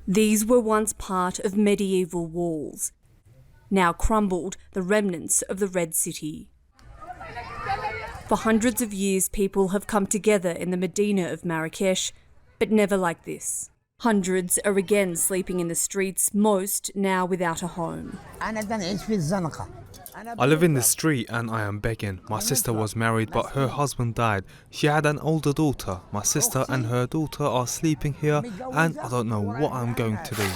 These were once part of medieval walls, now crumbled, the remnants of the Red City. For hundreds of years, people have come together in the Medina of Marrakesh, but never like this. Hundreds are again sleeping in the streets, most now without a home. I live in the street and I am begging. My sister was married but her husband died. She had an older daughter. My sister and her daughter are sleeping here and I don't know what I'm going to do.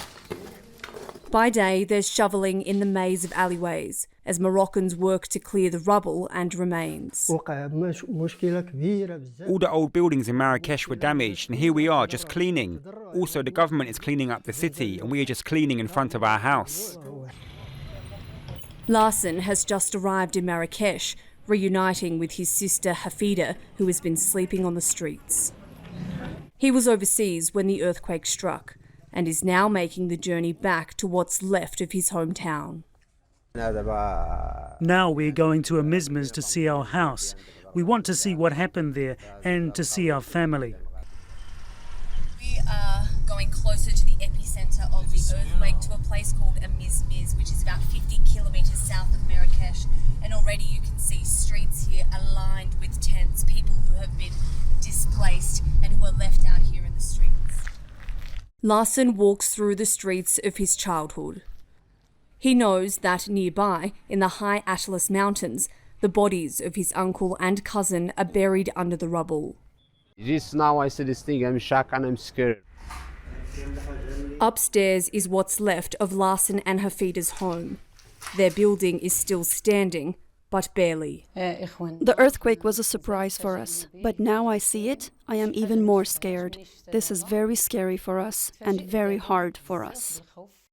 By day, there's shoveling in the maze of alleyways as Moroccans work to clear the rubble and remains. All the old buildings in Marrakesh were damaged and here we are just cleaning. Also, the government is cleaning up the city and we are just cleaning in front of our house. Larson has just arrived in Marrakesh, reuniting with his sister Hafida, who has been sleeping on the streets. He was overseas when the earthquake struck and is now making the journey back to what's left of his hometown. Now we're going to Amizmiz to see our house. We want to see what happened there and to see our family. We are going closer to the epicenter of the earthquake, to a place called Amizmiz, which is about 50 kilometres south of Marrakesh. And already you can see streets here aligned with tents, people who have been displaced and who are left out here in the streets. Larson walks through the streets of his childhood. He knows that nearby, in the high Atlas Mountains, the bodies of his uncle and cousin are buried under the rubble. Just now I see this thing, I'm shocked and I'm scared. Upstairs is what's left of Larson and Hafida's home. Their building is still standing, but barely. The earthquake was a surprise for us, but now I see it, I am even more scared. This is very scary for us and very hard for us.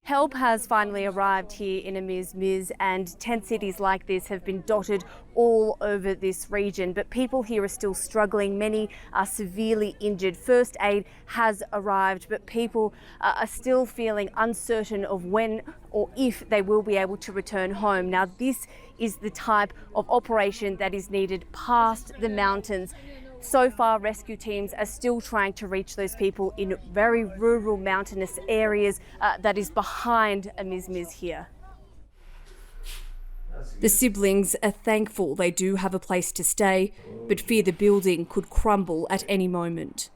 Help has finally arrived here in Amizmiz, and tent cities like this have been dotted all over this region, but people here are still struggling. Many are severely injured. First aid has arrived, but people are still feeling uncertain of when or if they will be able to return home. Now, this is the type of operation that is needed past the mountains. So far, rescue teams are still trying to reach those people in very rural, mountainous areas that is behind Amizmiz here. The siblings are thankful they do have a place to stay, but fear the building could crumble at any moment.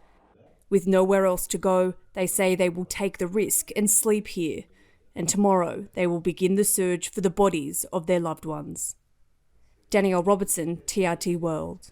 With nowhere else to go, they say they will take the risk and sleep here, and tomorrow they will begin the search for the bodies of their loved ones. Daniella Robertson, TRT World.